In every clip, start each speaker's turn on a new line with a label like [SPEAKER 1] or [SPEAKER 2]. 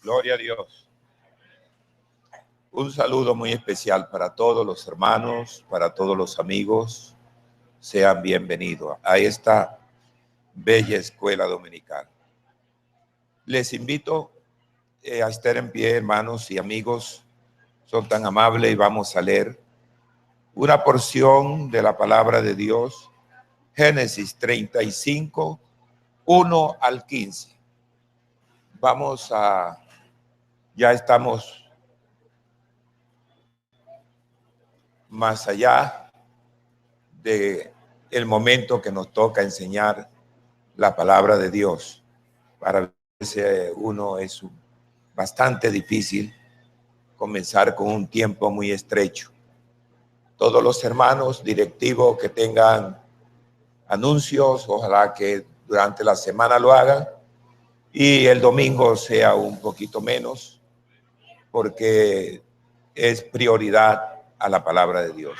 [SPEAKER 1] Gloria a Dios. Un saludo muy especial para todos los hermanos, para todos los amigos. Sean bienvenidos a esta bella escuela dominical. Les invito a estar en pie, hermanos y amigos. Son tan amables y vamos a leer una porción de la palabra de Dios. Génesis 35, 1 al 15. Ya estamos más allá de el momento que nos toca enseñar la palabra de Dios. Para veces uno es bastante difícil comenzar con un tiempo muy estrecho. Todos los hermanos directivos que tengan anuncios, ojalá que durante la semana lo hagan y el domingo sea un poquito menos, porque es prioridad a la palabra de Dios.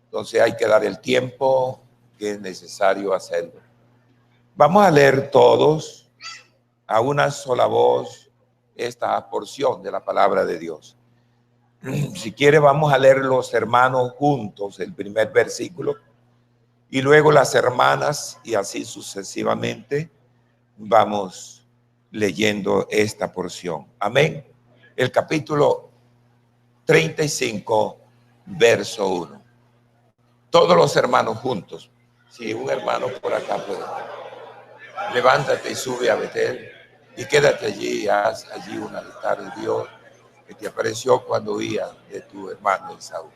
[SPEAKER 1] Entonces hay que dar el tiempo que es necesario hacerlo. Vamos a leer todos a una sola voz esta porción de la palabra de Dios. Si quiere, vamos a leer los hermanos juntos el primer versículo y luego las hermanas, y así sucesivamente vamos leyendo esta porción. Amén. El capítulo 35, verso 1. Todos los hermanos juntos. Si un hermano por acá puede, levántate y sube a Betel y quédate allí, haz allí un altar de Dios que te apareció cuando huía de tu hermano Esaú.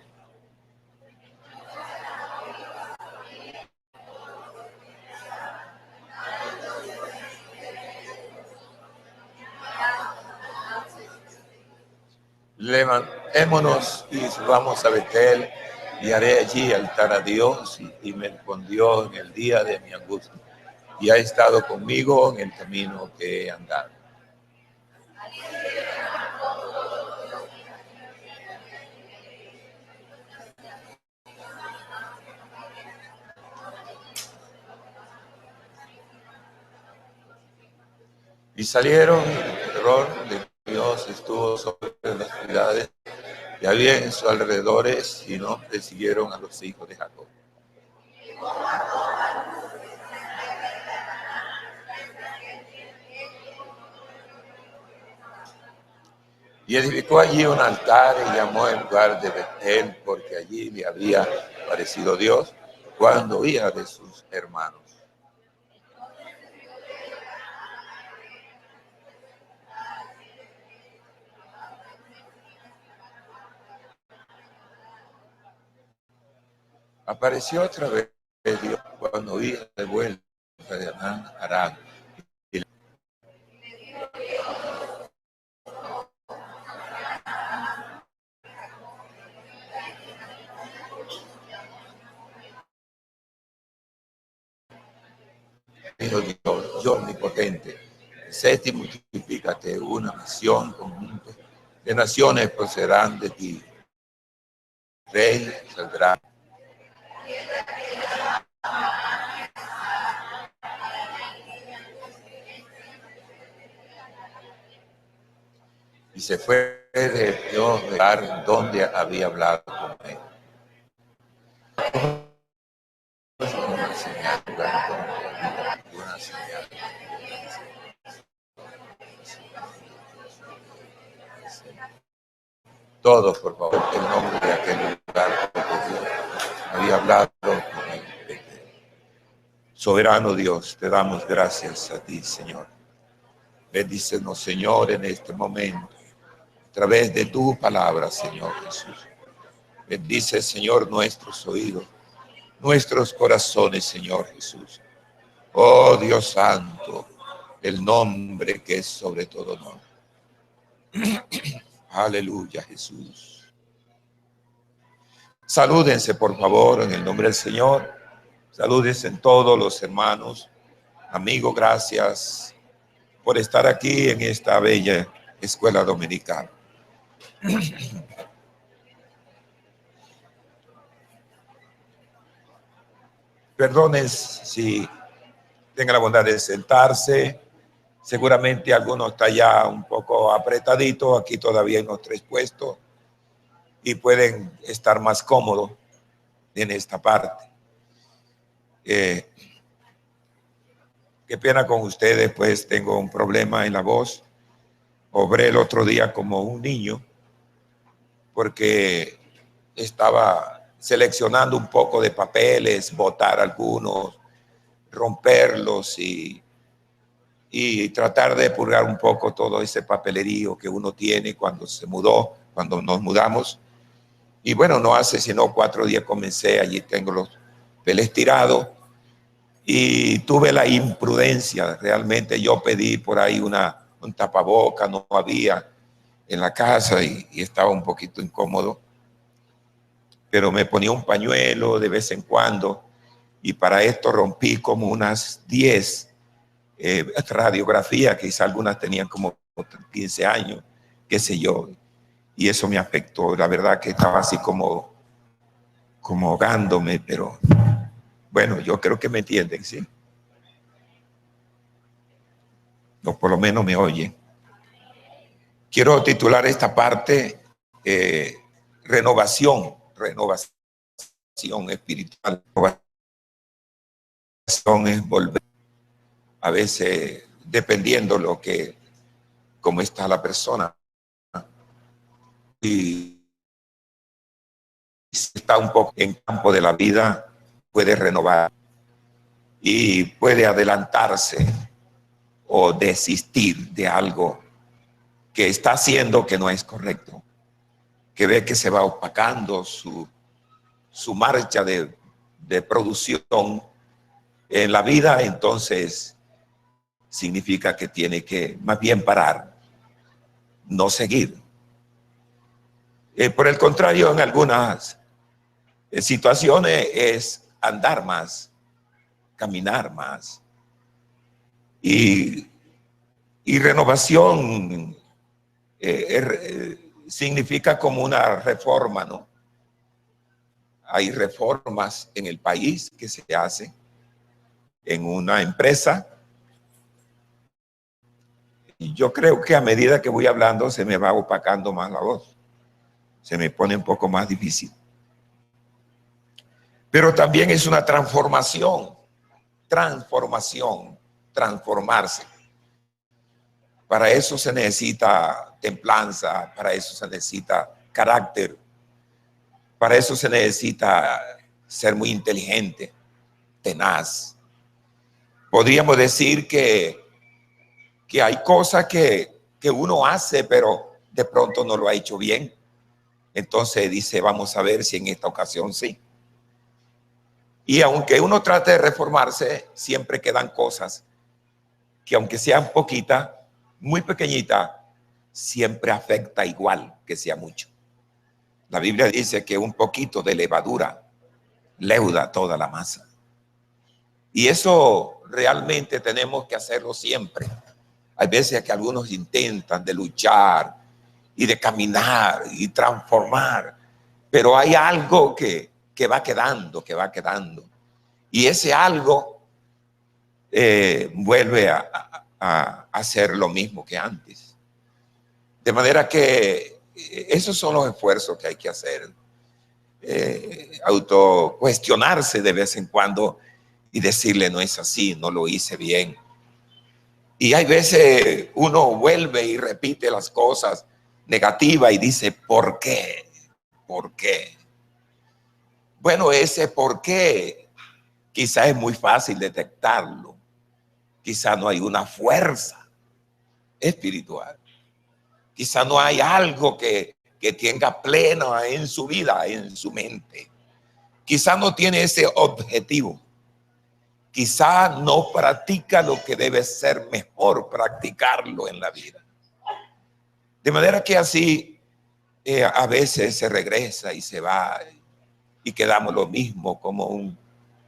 [SPEAKER 1] Levantémonos y vamos a Betel y haré allí altar a Dios y me respondió en el día de mi angustia y ha estado conmigo en el camino que he andado. Y salieron, el terror de Dios estuvo sobre las ciudades que había en sus alrededores y no persiguieron a los hijos de Jacob. Y edificó allí un altar y llamó el lugar de Betel, porque allí le había aparecido Dios cuando huía de sus hermanos. Apareció otra vez Dios cuando huía de vuelta de Arán. Dijo Dios, yo omnipotente, sé y multiplícate, una nación conjunto de naciones procederán de ti. Rey saldrá. Y se fue de Dios del lugar donde había hablado con él. Una señal, una señal. Todos, por favor, el nombre de aquel lugar donde Dios había hablado con él. Soberano Dios, te damos gracias a ti, Señor. Bendícenos, Señor, en este momento, a través de tu palabra, Señor Jesús. Bendice, Señor, nuestros oídos, nuestros corazones, Señor Jesús. Oh Dios Santo, el nombre que es sobre todo nombre. Aleluya, Jesús. Salúdense, por favor, en el nombre del Señor. Salúdense en todos los hermanos. Amigos, gracias por estar aquí en esta bella escuela dominical. Perdonen si tengan la bondad de sentarse Seguramente alguno está ya un poco apretadito. Aquí todavía hay unos 3 puestos y pueden estar más cómodos en esta parte. Qué pena con ustedes, pues tengo un problema en la voz. Obré el otro día como un niño porque estaba seleccionando un poco de papeles, botar algunos, romperlos y tratar de purgar un poco todo ese papelerío que uno tiene cuando se mudó, cuando nos mudamos. Y bueno, no hace sino 4 días comencé, allí tengo los papeles tirados y tuve la imprudencia, realmente yo pedí por ahí un tapaboca, no había en la casa y estaba un poquito incómodo, pero me ponía un pañuelo de vez en cuando y para esto rompí como unas 10 radiografías, quizá algunas tenían como 15 años, qué sé yo, y eso me afectó. La verdad que estaba así como ahogándome, pero bueno, yo creo que me entienden, ¿sí? O por lo menos me oyen. Quiero titular esta parte renovación espiritual. Renovación es volver, a veces dependiendo cómo está la persona. Y si está un poco en campo de la vida, puede renovar y puede adelantarse o desistir de algo que está haciendo que no es correcto, que ve que se va opacando su marcha de producción en la vida. Entonces significa que tiene que más bien parar, no seguir. Por el contrario, en algunas situaciones es andar más, caminar más. Y renovación significa como una reforma, ¿no? Hay reformas en el país que se hacen en una empresa. Y yo creo que a medida que voy hablando se me va opacando más la voz. Se me pone un poco más difícil. Pero también es una transformación, transformarse. Para eso se necesita templanza, para eso se necesita carácter, para eso se necesita ser muy inteligente, tenaz. Podríamos decir que hay cosas que uno hace, pero de pronto no lo ha hecho bien. Entonces dice, vamos a ver si en esta ocasión sí. Y aunque uno trate de reformarse, siempre quedan cosas que aunque sean poquitas, muy pequeñitas, siempre afecta igual que sea mucho. La Biblia dice que un poquito de levadura leuda toda la masa. Y eso realmente tenemos que hacerlo siempre. Hay veces que algunos intentan de luchar y de caminar y transformar, pero hay algo que va quedando, Y ese algo vuelve a hacer lo mismo que antes. De manera que esos son los esfuerzos que hay que hacer. Autocuestionarse de vez en cuando y decirle, no es así, no lo hice bien. Y hay veces uno vuelve y repite las cosas negativas y dice, ¿por qué? ¿Por qué? Bueno, ese por qué quizá es muy fácil detectarlo. Quizá no hay una fuerza espiritual. Quizá no hay algo que tenga pleno en su vida, en su mente. Quizá no tiene ese objetivo. Quizá no practica lo que debe ser mejor practicarlo en la vida. De manera que así a veces se regresa y se va y quedamos lo mismo, como un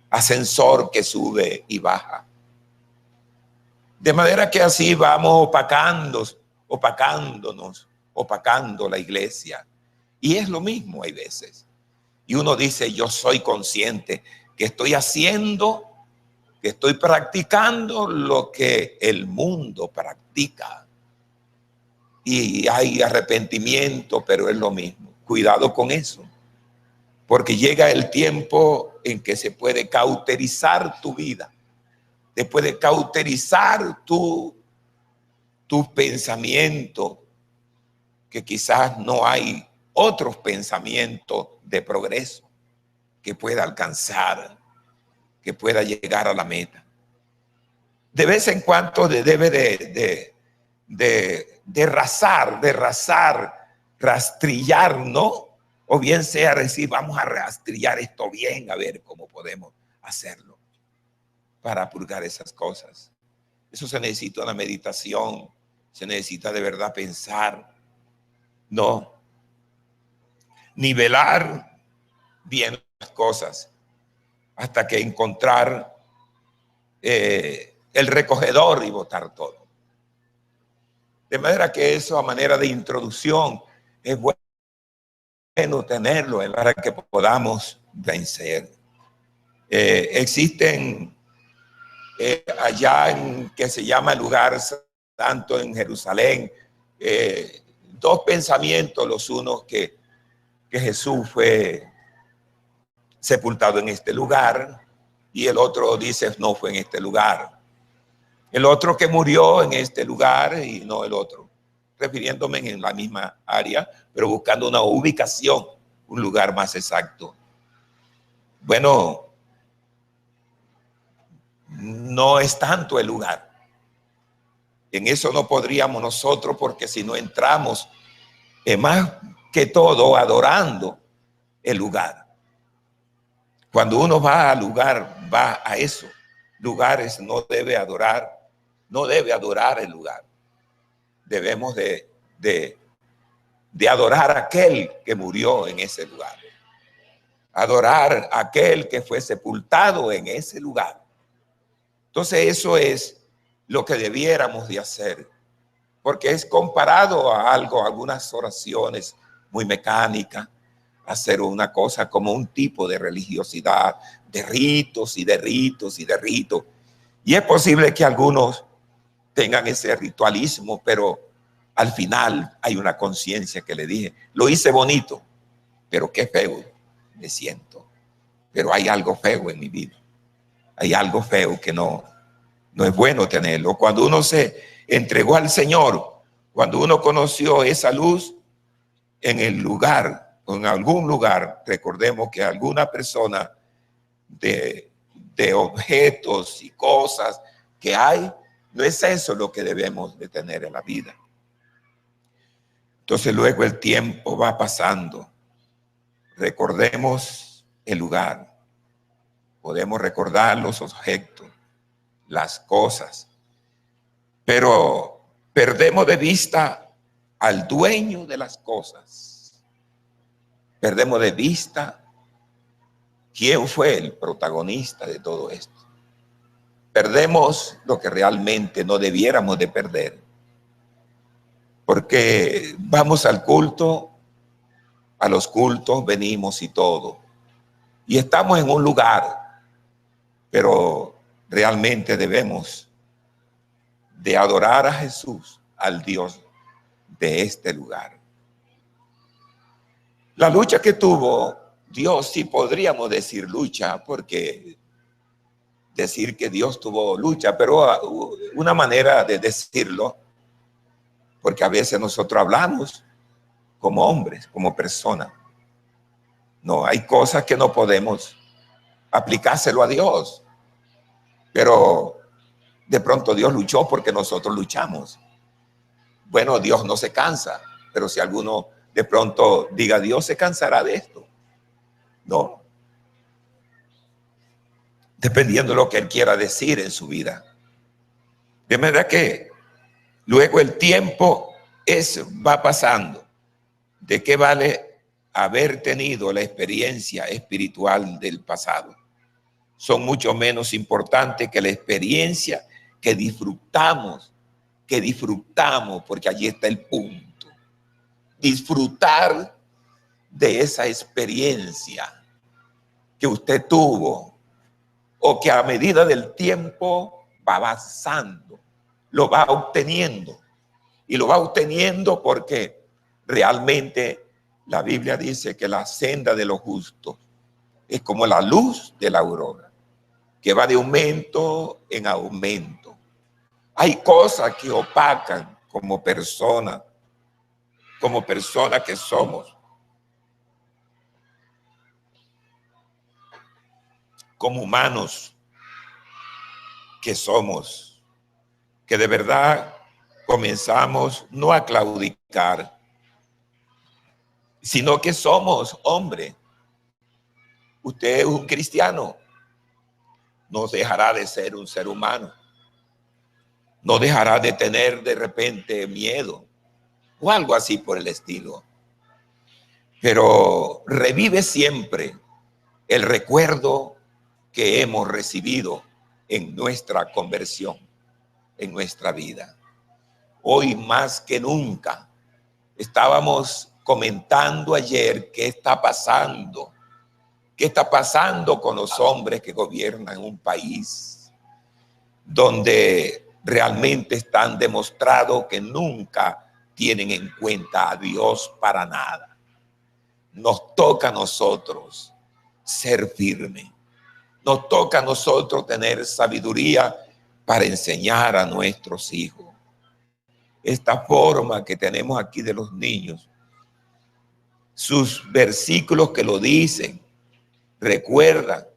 [SPEAKER 1] ascensor que sube y baja. De manera que así vamos opacando la iglesia. Y es lo mismo hay veces. Y uno dice, yo soy consciente que estoy haciendo que estoy practicando lo que el mundo practica. Y hay arrepentimiento, pero es lo mismo. Cuidado con eso, porque llega el tiempo en que se puede cauterizar tu vida, te puede cauterizar tu pensamiento, que quizás no hay otros pensamientos de progreso que pueda alcanzar, que pueda llegar a la meta. De vez en cuando debe de rastrillar, ¿no? O bien sea decir, vamos a rastrillar esto bien, a ver cómo podemos hacerlo para purgar esas cosas. Eso se necesita una meditación, se necesita de verdad pensar, no, nivelar bien las cosas hasta que encontrar el recogedor y botar todo. De manera que eso, a manera de introducción, es bueno tenerlo para que podamos vencer. Existen allá en que se llama el lugar santo en Jerusalén, dos pensamientos, los unos que Jesús fue sepultado en este lugar y el otro dice no fue en este lugar. El otro que murió en este lugar y no el otro, refiriéndome en la misma área, pero buscando una ubicación, un lugar más exacto. Bueno, no es tanto el lugar. En eso no podríamos nosotros, porque si no entramos, más que todo adorando el lugar. Cuando uno va al lugar, va a esos lugares, no debe adorar el lugar. Debemos de adorar a aquel que murió en ese lugar. Adorar a aquel que fue sepultado en ese lugar. Entonces eso es lo que debiéramos de hacer, porque es comparado a algo, algunas oraciones muy mecánicas, hacer una cosa como un tipo de religiosidad, de ritos y de ritos y de ritos. Y es posible que algunos tengan ese ritualismo, pero al final hay una conciencia que le dije, lo hice bonito, pero qué feo me siento. Pero hay algo feo en mi vida. Hay algo feo que no es bueno tenerlo. Cuando uno se entregó al Señor, cuando uno conoció esa luz en el lugar, o en algún lugar, recordemos que alguna persona de objetos y cosas que hay, no es eso lo que debemos de tener en la vida. Entonces luego el tiempo va pasando. Recordemos el lugar. Podemos recordar los objetos, las cosas, pero perdemos de vista al dueño de las cosas. Perdemos de vista quién fue el protagonista de todo esto. Perdemos lo que realmente no debiéramos de perder, porque vamos al culto, a los cultos venimos y todo, y estamos en un lugar, pero realmente debemos de adorar a Jesús, al Dios de este lugar. La lucha que tuvo Dios, sí podríamos decir lucha, porque decir que Dios tuvo lucha, pero una manera de decirlo, porque a veces nosotros hablamos como hombres, como personas. No, hay cosas que no podemos aplicárselo a Dios, pero de pronto Dios luchó porque nosotros luchamos. Bueno, Dios no se cansa, pero si alguno de pronto diga, Dios se cansará de esto. No. Dependiendo de lo que Él quiera decir en su vida. De manera que luego el tiempo va pasando. ¿De qué vale haber tenido la experiencia espiritual del pasado? Son mucho menos importantes que la experiencia que disfrutamos, porque allí está el punto. Disfrutar de esa experiencia que usted tuvo o que a medida del tiempo va avanzando, lo va obteniendo. Y lo va obteniendo porque realmente la Biblia dice que la senda de los justos es como la luz de la aurora, que va de aumento en aumento. Hay cosas que opacan como personas que somos, como humanos que somos, que de verdad comenzamos no a claudicar, sino que somos hombres. Usted es un cristiano, no dejará de ser un ser humano, no dejará de tener de repente miedo o algo así por el estilo, pero revive siempre el recuerdo que hemos recibido en nuestra conversión, en nuestra vida. Hoy más que nunca, estábamos comentando ayer qué está pasando con los hombres que gobiernan un país donde realmente están demostrados que nunca tienen en cuenta a Dios para nada. Nos toca a nosotros ser firmes. Nos toca a nosotros tener sabiduría para enseñar a nuestros hijos. Esta forma que tenemos aquí de los niños, sus versículos que lo dicen, recuerdan.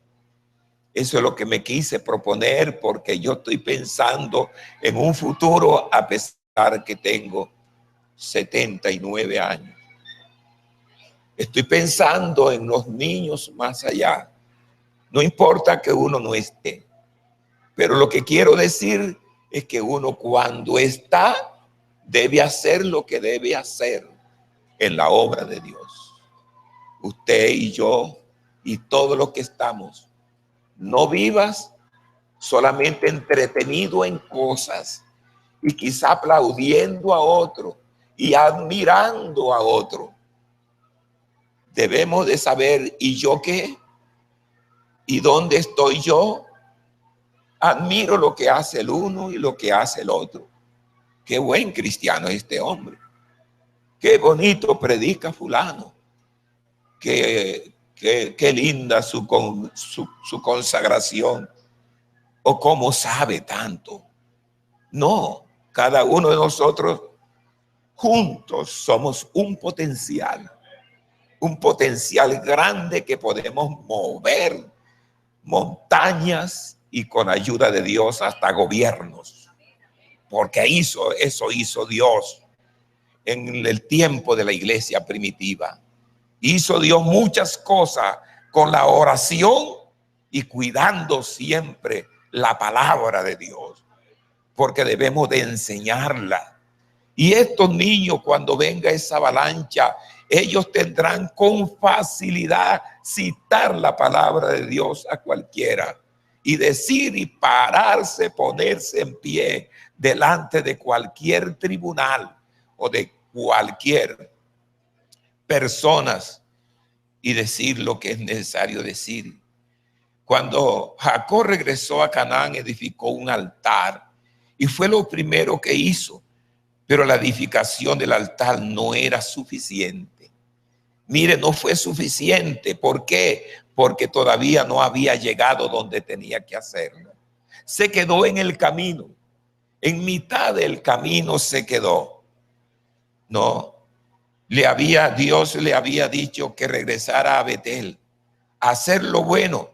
[SPEAKER 1] Eso es lo que me quise proponer porque yo estoy pensando en un futuro a pesar que tengo 79 años. Estoy pensando en los niños más allá. No importa que uno no esté, pero lo que quiero decir es que uno cuando está debe hacer lo que debe hacer en la obra de Dios. Usted y yo y todos los que estamos, no vivas solamente entretenido en cosas y quizá aplaudiendo a otro y admirando a otro. Debemos de saber, ¿y yo qué? ¿Y dónde estoy yo? Admiro lo que hace el uno y lo que hace el otro. Qué buen cristiano es este hombre. Qué bonito predica fulano. Qué linda su consagración. O cómo sabe tanto. No, cada uno de nosotros juntos somos un potencial grande que podemos mover montañas y con ayuda de Dios hasta gobiernos. Porque eso hizo Dios en el tiempo de la iglesia primitiva. Hizo Dios muchas cosas con la oración y cuidando siempre la palabra de Dios, porque debemos de enseñarla. Y estos niños, cuando venga esa avalancha, ellos tendrán con facilidad citar la palabra de Dios a cualquiera y decir y pararse, ponerse en pie delante de cualquier tribunal o de cualquier personas y decir lo que es necesario decir. Cuando Jacob regresó a Canaán, edificó un altar y fue lo primero que hizo, pero la edificación del altar no era suficiente. Mire, no fue suficiente. ¿Por qué? Porque todavía no había llegado donde tenía que hacerlo. Se quedó en el camino. En mitad del camino se quedó. No, Dios le había dicho que regresara a Betel. Hacer lo bueno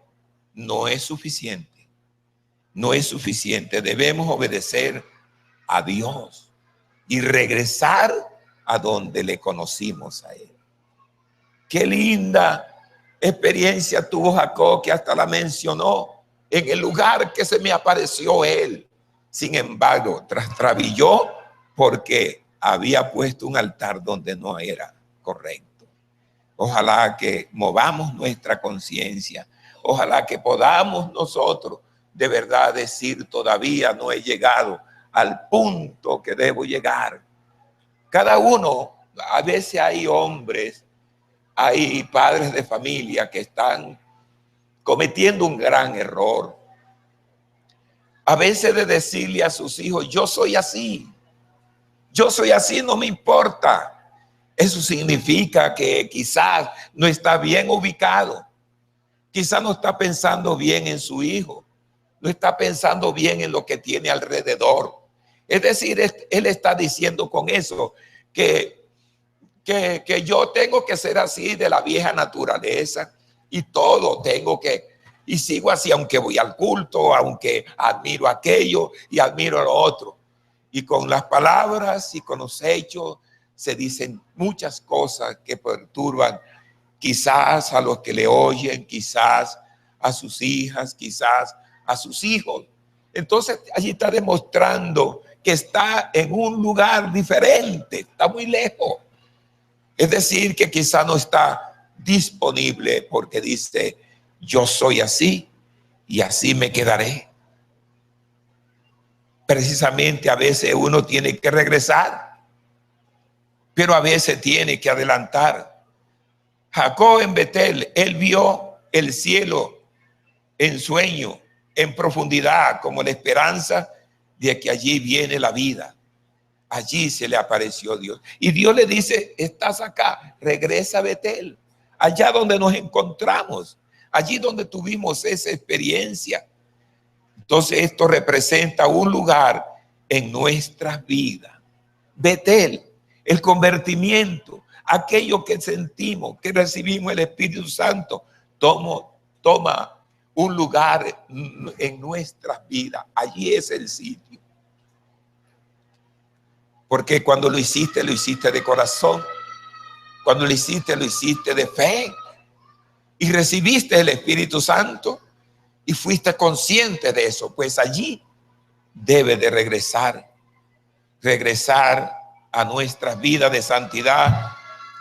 [SPEAKER 1] no es suficiente. No es suficiente. Debemos obedecer a Dios y regresar a donde le conocimos a Él. Qué linda experiencia tuvo Jacob, que hasta la mencionó en el lugar que se me apareció Él. Sin embargo, trastabilló porque había puesto un altar donde no era correcto. Ojalá que movamos nuestra conciencia. Ojalá que podamos nosotros de verdad decir, todavía no he llegado al punto que debo llegar. Cada uno, a veces hay hombres, hay padres de familia que están cometiendo un gran error A veces de decirle a sus hijos, yo soy así, no me importa. Eso significa que quizás no está bien ubicado, quizás no está pensando bien en su hijo, no está pensando bien en lo que tiene alrededor. Es decir, él está diciendo con eso que yo tengo que ser así de la vieja naturaleza y todo tengo que, y sigo así aunque voy al culto, aunque admiro aquello y admiro lo otro. Y con las palabras y con los hechos se dicen muchas cosas que perturban quizás a los que le oyen, quizás a sus hijas, quizás a sus hijos. Entonces allí está demostrando que está en un lugar diferente, está muy lejos. Es decir, que quizá no está disponible porque dice, yo soy así y así me quedaré. Precisamente a veces uno tiene que regresar, pero a veces tiene que adelantar. Jacob en Betel, él vio el cielo en sueño, en profundidad, como la esperanza de que allí viene la vida. Allí se le apareció Dios. Y Dios le dice, estás acá, regresa a Betel, allá donde nos encontramos, allí donde tuvimos esa experiencia. Entonces esto representa un lugar en nuestras vidas. Betel, el convertimiento, aquello que sentimos, que recibimos el Espíritu Santo, toma un lugar en nuestras vidas. Allí es el sitio. Porque cuando lo hiciste de corazón. Cuando lo hiciste de fe. Y recibiste el Espíritu Santo y fuiste consciente de eso. Pues allí debe de regresar a nuestras vidas de santidad,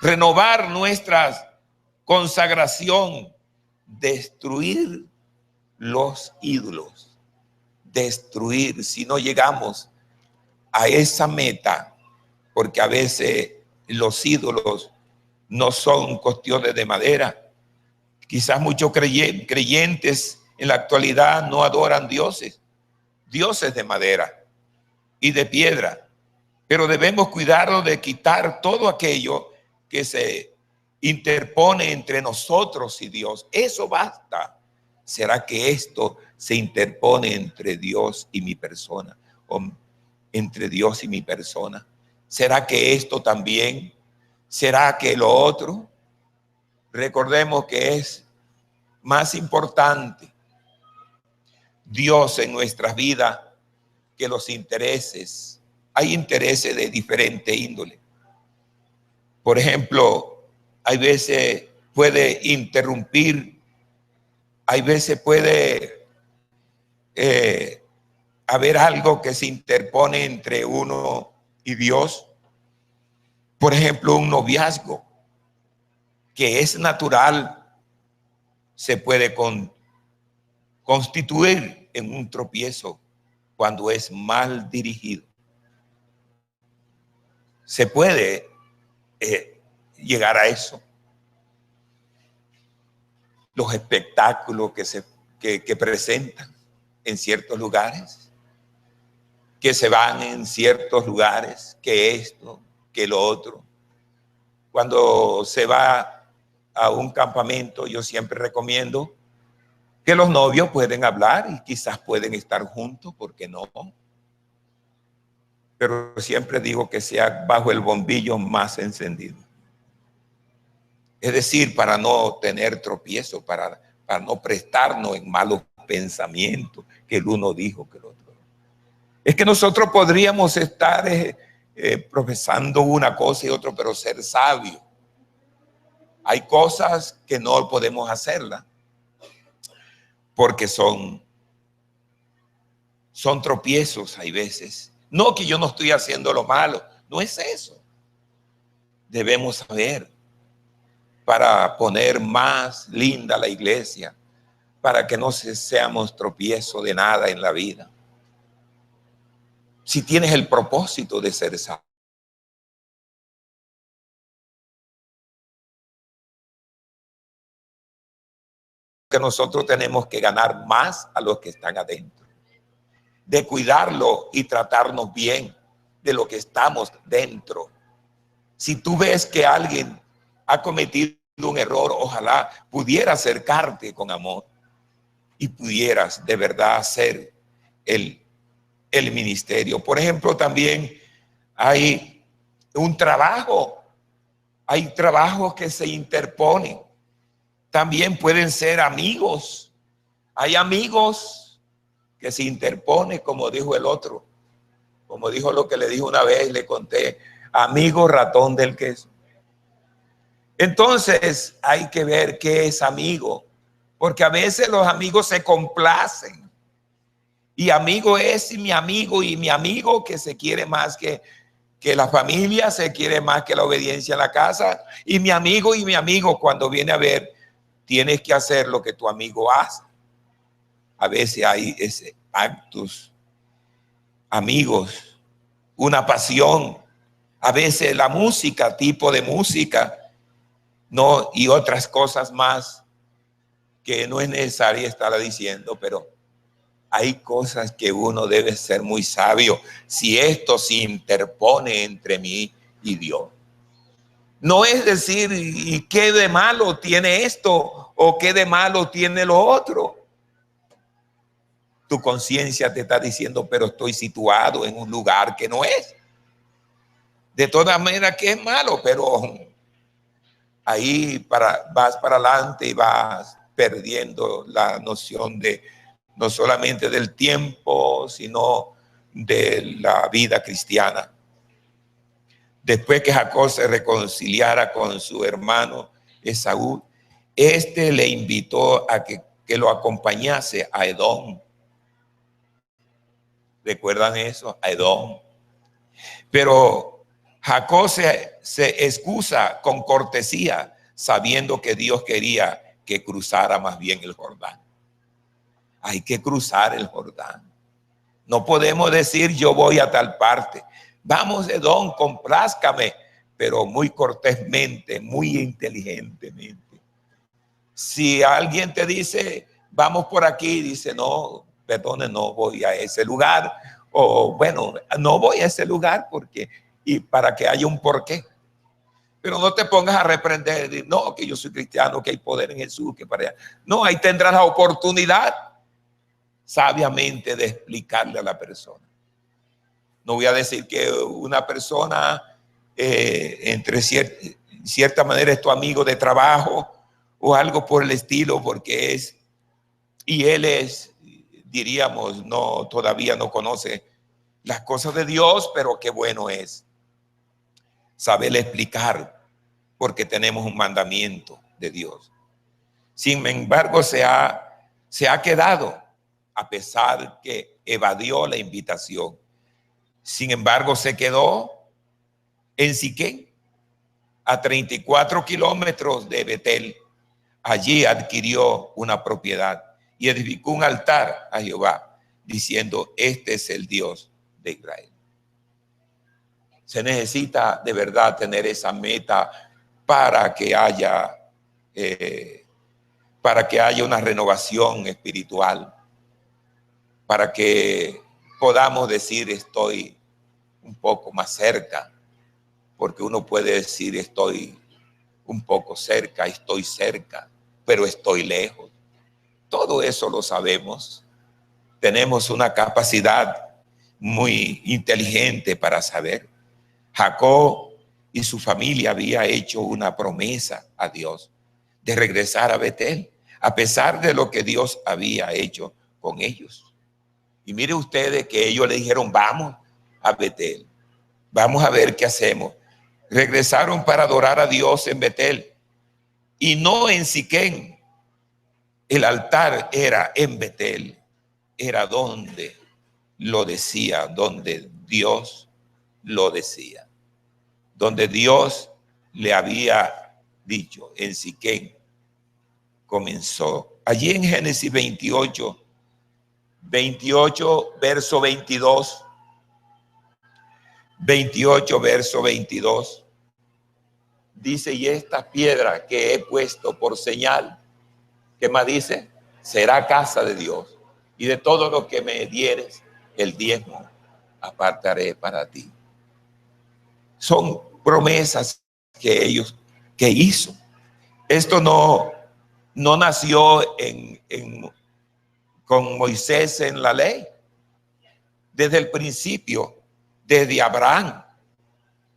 [SPEAKER 1] renovar nuestra consagración, destruir los ídolos, destruir si no llegamos a esa meta, porque a veces los ídolos no son cuestiones de madera. Quizás muchos creyentes en la actualidad no adoran dioses de madera y de piedra, pero debemos cuidarnos de quitar todo aquello que se interpone entre nosotros y Dios. Eso basta. ¿Será que esto se interpone entre Dios y mi persona? ¿O entre Dios y mi persona? ¿Será que esto también? ¿Será que lo otro? Recordemos que es más importante Dios en nuestras vidas que los intereses. Hay intereses de diferente índole. Por ejemplo, hay veces puede interrumpir, hay veces puede haber algo que se interpone entre uno y Dios. Por ejemplo, un noviazgo que es natural se puede constituir en un tropiezo cuando es mal dirigido. Se puede llegar a eso. Los espectáculos que presentan en ciertos lugares, que se van en ciertos lugares, que esto, que lo otro. Cuando se va a un campamento, yo siempre recomiendo que los novios pueden hablar y quizás pueden estar juntos, ¿por qué no? Pero siempre digo que sea bajo el bombillo más encendido. Es decir, para no tener tropiezo, para no prestarnos en malos pensamientos, que el uno dijo que el otro. Es que nosotros podríamos estar profesando una cosa y otra, pero ser sabios. Hay cosas que no podemos hacerlas porque son tropiezos, hay veces. No que yo no estoy haciendo lo malo, no es eso. Debemos saber para poner más linda la iglesia, para que no seamos tropiezo de nada en la vida. Si tienes el propósito de ser sabio, que nosotros tenemos que ganar más a los que están adentro. de cuidarlo y tratarnos bien de lo que estamos dentro. Si tú ves que alguien ha cometido un error, ojalá pudiera acercarte con amor y pudieras de verdad hacer el ministerio. Por ejemplo, también hay un trabajo, hay trabajos que se interponen. También pueden ser amigos. Hay amigos que se interponen, como dijo el otro, como dijo lo que le dijo una vez, le conté, amigo ratón del queso. Entonces hay que ver qué es amigo, porque a veces los amigos se complacen. Y amigo es y mi amigo que se quiere más que la familia, se quiere más que la obediencia en la casa. Y mi amigo cuando viene a ver, tienes que hacer lo que tu amigo hace. A veces hay ese actos, amigos, una pasión. A veces la música, tipo de música, no, y otras cosas más que no es necesario estarla diciendo, pero hay cosas que uno debe ser muy sabio. Si esto se interpone entre mí y Dios. No es decir, ¿y qué de malo tiene esto? ¿O qué de malo tiene lo otro? Tu conciencia te está diciendo, pero estoy situado en un lugar que no es. De todas maneras que es malo, pero ahí vas para adelante y vas perdiendo la noción de no solamente del tiempo, sino de la vida cristiana. Después que Jacob se reconciliara con su hermano Esaú, este le invitó a que lo acompañase a Edom. ¿Recuerdan eso? A Edom. Pero Jacob se excusa con cortesía, sabiendo que Dios quería que cruzara más bien el Jordán. Hay que cruzar el Jordán. No podemos decir yo voy a tal parte. Vamos, Edom, complázcame, pero muy cortésmente, muy inteligentemente. Si alguien te dice, vamos por aquí, dice, no, perdone, no voy a ese lugar. O bueno, no voy a ese lugar porque, y para que haya un porqué. Pero no te pongas a reprender, no, que yo soy cristiano, que hay poder en Jesús, que para allá. No, ahí tendrás la oportunidad sabiamente de explicarle a la persona. No voy a decir que una persona entre cierta manera es tu amigo de trabajo o algo por el estilo, porque es, y él es, diríamos, no, todavía no conoce las cosas de Dios, pero qué bueno es saberle explicar, porque tenemos un mandamiento de Dios. Sin embargo, se ha quedado, a pesar que evadió la invitación. Sin embargo, se quedó en Siquén, a 34 kilómetros de Betel. Allí adquirió una propiedad y edificó un altar a Jehová, diciendo, este es el Dios de Israel. Se necesita de verdad tener esa meta para que haya una renovación espiritual, para que podamos decir estoy un poco más cerca, porque uno puede decir estoy un poco cerca, estoy cerca, pero estoy lejos. Todo eso lo sabemos. Tenemos una capacidad muy inteligente para saber. Jacob y su familia había hecho una promesa a Dios de regresar a Betel, a pesar de lo que Dios había hecho con ellos. Y mire ustedes que ellos le dijeron, vamos a Betel, vamos a ver qué hacemos. Regresaron para adorar a Dios en Betel y no en Siquén. El altar era en Betel, era donde lo decía, donde Dios lo decía, donde Dios le había dicho. En Siquén comenzó. Allí en Génesis 28, verso 22, 28, verso 22, dice, y esta piedra que he puesto por señal, ¿qué más dice? Será casa de Dios. Y de todo lo que me dieres, el diezmo apartaré para ti. Son promesas que hizo. Esto no nació con Moisés en la ley. Desde el principio, desde Abraham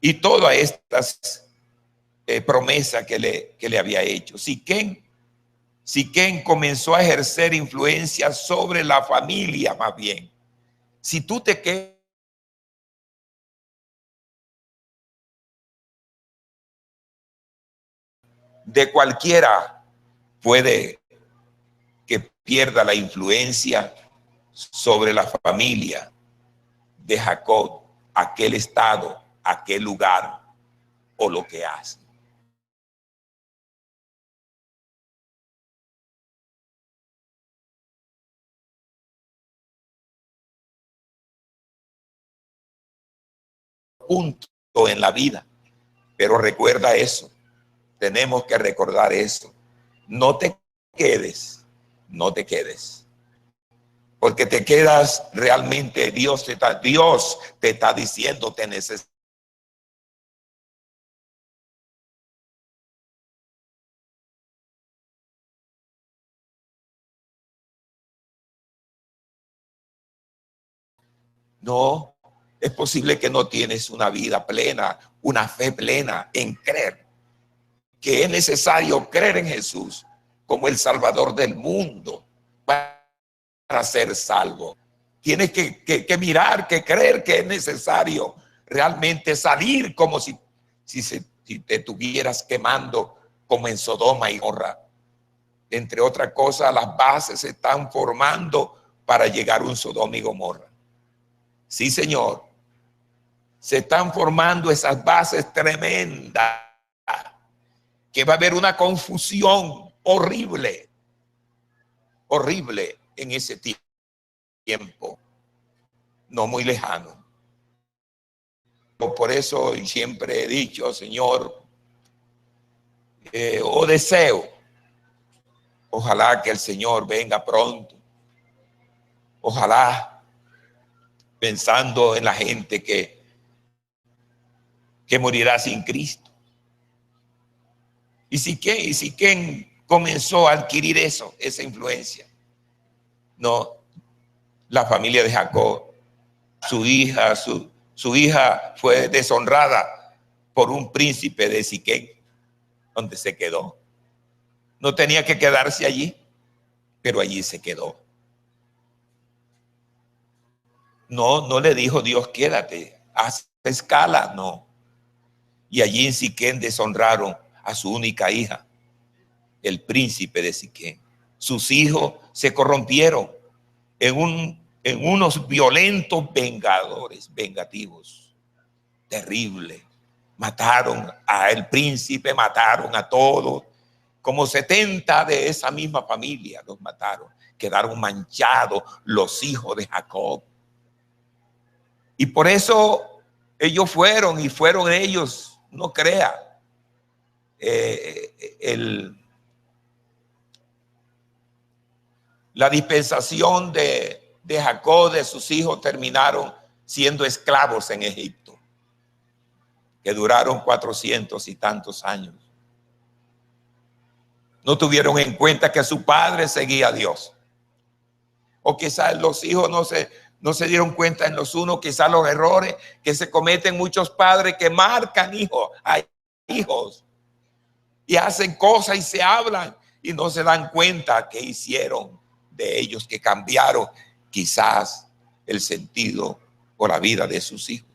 [SPEAKER 1] y todas estas promesas que le había hecho. Siquem comenzó a ejercer influencia sobre la familia, más bien. Si tú te quedas de cualquiera, puede que pierda la influencia sobre la familia de Jacob, aquel estado, aquel lugar o lo que hace. Punto en la vida, pero recuerda eso. Tenemos que recordar eso. No te quedes, porque te quedas realmente. Dios te está diciendo, te necesito. No, es posible que no tienes una vida plena, una fe plena en creer que es necesario creer en Jesús como el Salvador del mundo para ser salvo. Tienes que mirar, que creer que es necesario realmente salir como si te estuvieras quemando como en Sodoma y Gomorra. Entre otras cosas, las bases se están formando para llegar a un Sodoma y Gomorra. Sí, Señor. Se están formando esas bases tremendas, que va a haber una confusión horrible en ese tiempo, no muy lejano. Por eso siempre he dicho, Señor, deseo, ojalá que el Señor venga pronto. Ojalá, pensando en la gente que morirá sin Cristo. Y Siquem comenzó a adquirir esa influencia. No, la familia de Jacob, su hija fue deshonrada por un príncipe de Siquem, donde se quedó. No tenía que quedarse allí, pero allí se quedó. No le dijo Dios, quédate, haz escala, no. Y allí en Siquem deshonraron a su única hija, el príncipe de Siquem. Sus hijos se corrompieron en unos violentos vengativos, terrible. Mataron al príncipe, mataron a todos, como 70 de esa misma familia los mataron. Quedaron manchados los hijos de Jacob. Y por eso ellos fueron ellos, no crea, la dispensación de Jacob, de sus hijos, terminaron siendo esclavos en Egipto, que duraron 400 y tantos años. No tuvieron en cuenta que su padre seguía a Dios. O quizás los hijos no se dieron cuenta en los unos, quizás los errores que se cometen muchos padres, que marcan a hijos y hacen cosas y se hablan y no se dan cuenta que hicieron de ellos, que cambiaron quizás el sentido o la vida de sus hijos.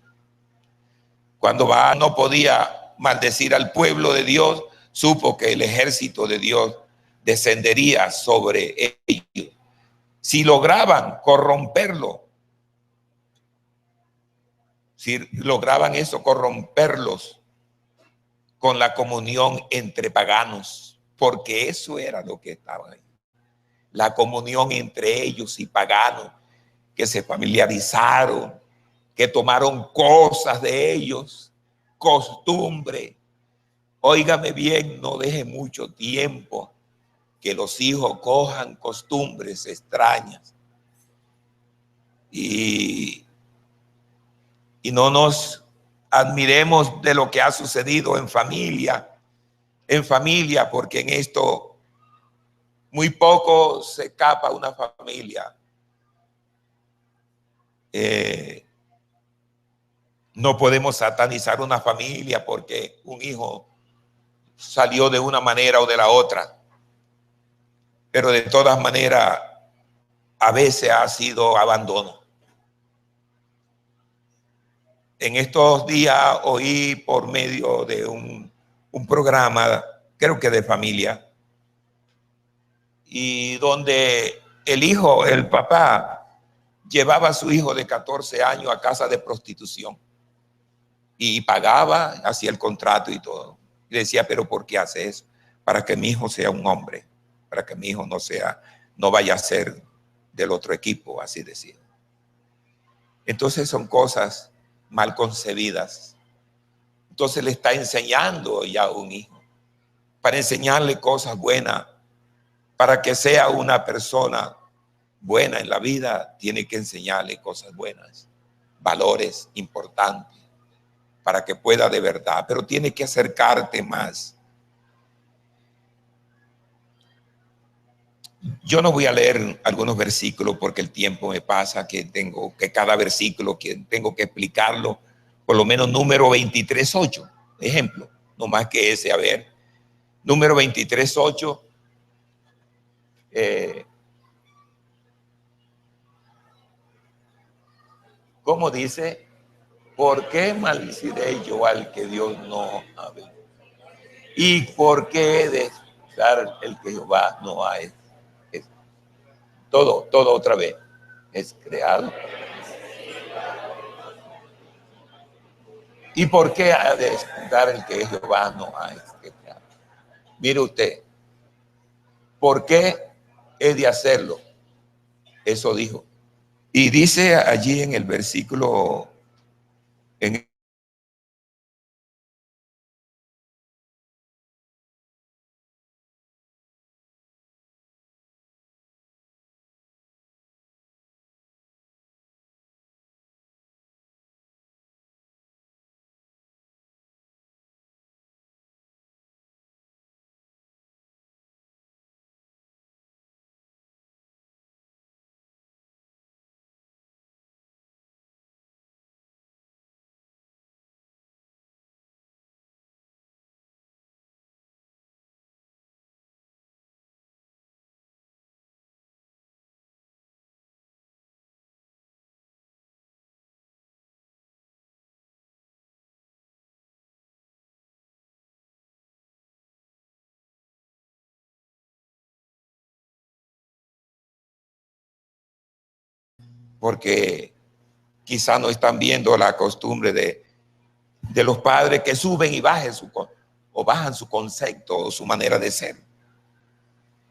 [SPEAKER 1] Cuando no podía maldecir al pueblo de Dios, supo que el ejército de Dios descendería sobre ellos. Si lograban corromperlo, si lograban eso, corromperlos con la comunión entre paganos, porque eso era lo que estaba ahí. La comunión entre ellos y paganos, que se familiarizaron, que tomaron cosas de ellos, costumbre. Óigame bien, no deje mucho tiempo que los hijos cojan costumbres extrañas. y no nos admiremos de lo que ha sucedido en familia, porque en esto muy poco se escapa una familia. No podemos satanizar una familia porque un hijo salió de una manera o de la otra, pero de todas maneras a veces ha sido abandono. En estos días oí por medio de un programa, creo que de familia, y donde el papá, llevaba a su hijo de 14 años a casa de prostitución y pagaba, hacía el contrato y todo. Y decía, pero ¿por qué hace eso? Para que mi hijo sea un hombre, para que mi hijo no vaya a ser del otro equipo, así decía. Entonces son cosas mal concebidas. Entonces le está enseñando ya a un hijo, para enseñarle cosas buenas, para que sea una persona buena en la vida, tiene que enseñarle cosas buenas, valores importantes, para que pueda de verdad, pero tiene que acercarte más. Yo no voy a leer algunos versículos porque el tiempo me pasa, que cada versículo que tengo que explicarlo, por lo menos número 23:8, ejemplo, no más que ese, a ver, número 23:8, ¿cómo dice? ¿Por qué maldeciré yo al que Dios no ha visto? ¿Y por qué dejar el que Jehová no ha hecho? Todo otra vez es creado. ¿Y por qué ha de dar el que Jehová no ha creado? Mire usted, ¿por qué he de hacerlo? Eso dijo. Y dice allí en el versículo, en porque quizá no están viendo la costumbre de los padres que suben y bajan su concepto o su manera de ser.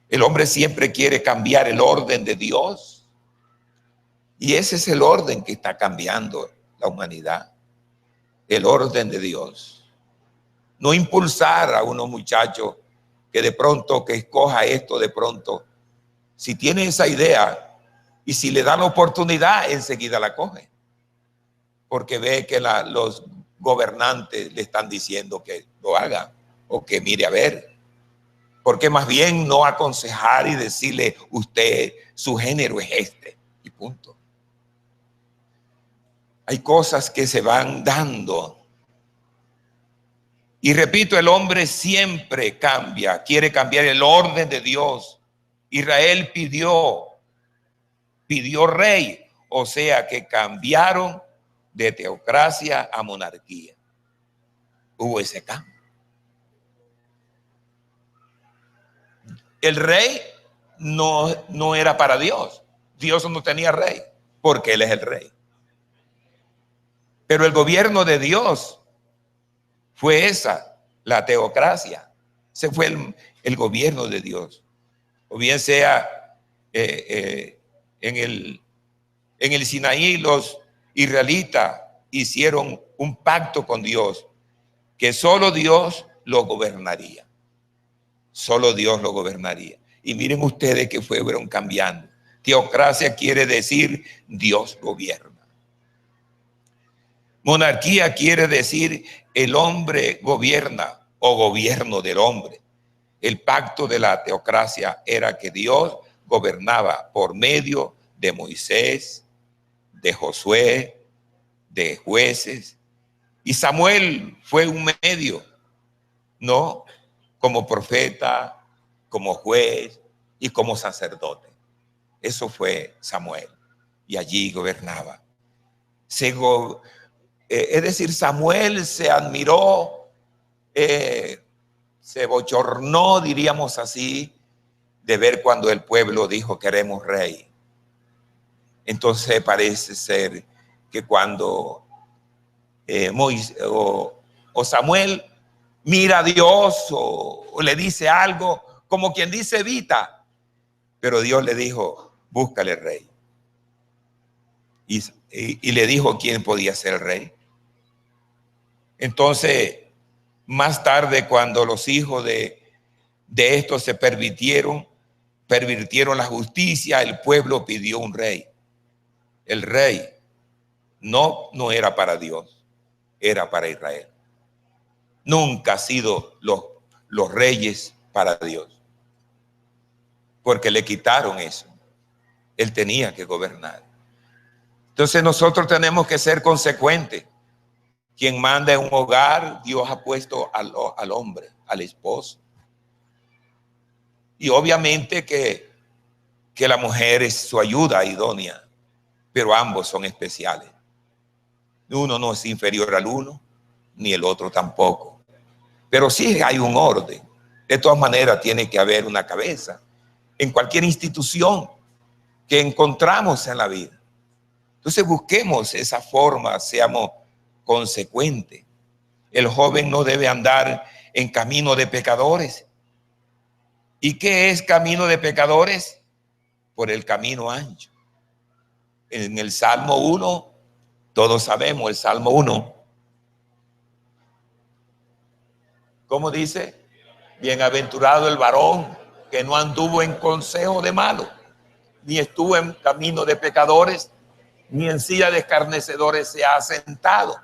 [SPEAKER 1] El hombre siempre quiere cambiar el orden de Dios, y ese es el orden que está cambiando la humanidad, el orden de Dios. No impulsar a unos muchachos que de pronto, que escoja esto de pronto, si tiene esa idea y si le da la oportunidad, enseguida la coge, porque ve que los gobernantes le están diciendo que lo haga o que mire a ver. Porque más bien no aconsejar y decirle, usted, su género es este, y punto. Hay cosas que se van dando. Y repito, el hombre siempre cambia, quiere cambiar el orden de Dios. Israel pidió rey, o sea que cambiaron de teocracia a monarquía. Hubo ese cambio. El rey no era para Dios. Dios no tenía rey, porque Él es el rey. Pero el gobierno de Dios fue la teocracia. Ese fue el gobierno de Dios. O bien sea en el Sinaí, los israelitas hicieron un pacto con Dios, que solo Dios lo gobernaría. Solo Dios lo gobernaría. Y miren ustedes que fueron cambiando. Teocracia quiere decir Dios gobierna. Monarquía quiere decir el hombre gobierna o gobierno del hombre. El pacto de la teocracia era que Dios gobernaba por medio de Moisés, de Josué, de jueces. Y Samuel fue un medio, ¿no? Como profeta, como juez y como sacerdote. Eso fue Samuel. Y allí gobernaba. Es decir, Samuel se admiró, se bochornó, diríamos así, de ver cuando el pueblo dijo queremos rey. Entonces parece ser que cuando Moisés o Samuel mira a Dios o le dice algo, como quien dice evita, pero Dios le dijo búscale rey. Y le dijo quién podía ser el rey. Entonces, más tarde, cuando los hijos de estos se pervirtieron la justicia, el pueblo pidió un rey. El rey no era para Dios, era para Israel. Nunca ha sido los reyes para Dios, porque le quitaron eso. Él tenía que gobernar. Entonces nosotros tenemos que ser consecuentes. Quien manda en un hogar, Dios ha puesto al hombre, al esposo. Y obviamente que la mujer es su ayuda idónea, pero ambos son especiales. Uno no es inferior al uno, ni el otro tampoco. Pero sí hay un orden. De todas maneras, tiene que haber una cabeza en cualquier institución que encontramos en la vida. Entonces busquemos esa forma, seamos consecuentes. El joven no debe andar en camino de pecadores. ¿Y qué es camino de pecadores? Por el camino ancho. En el Salmo 1, todos sabemos el Salmo 1. ¿Cómo dice? Bienaventurado el varón que no anduvo en consejo de malo, ni estuvo en camino de pecadores, ni en silla de escarnecedores se ha sentado.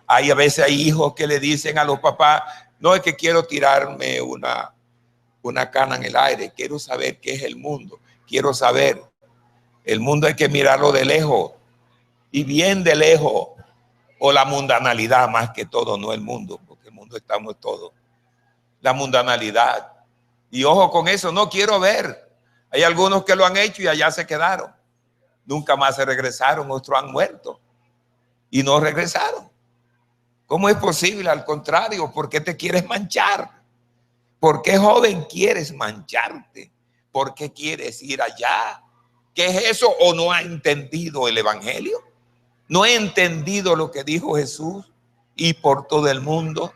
[SPEAKER 1] A veces hay hijos que le dicen a los papás, no es que quiero tirarme una cana en el aire, quiero saber qué es el mundo, quiero saber. El mundo hay que mirarlo de lejos, y bien de lejos, o la mundanalidad más que todo, no el mundo, porque el mundo estamos todos. La mundanalidad. Y ojo con eso, no quiero ver. Hay algunos que lo han hecho y allá se quedaron. Nunca más se regresaron, otros han muerto y no regresaron. ¿Cómo es posible? Al contrario, ¿por qué te quieres manchar? ¿Por qué, joven, quieres mancharte? ¿Por qué quieres ir allá? ¿Qué es eso? ¿O no ha entendido el evangelio? ¿No ha entendido lo que dijo Jesús? Y por todo el mundo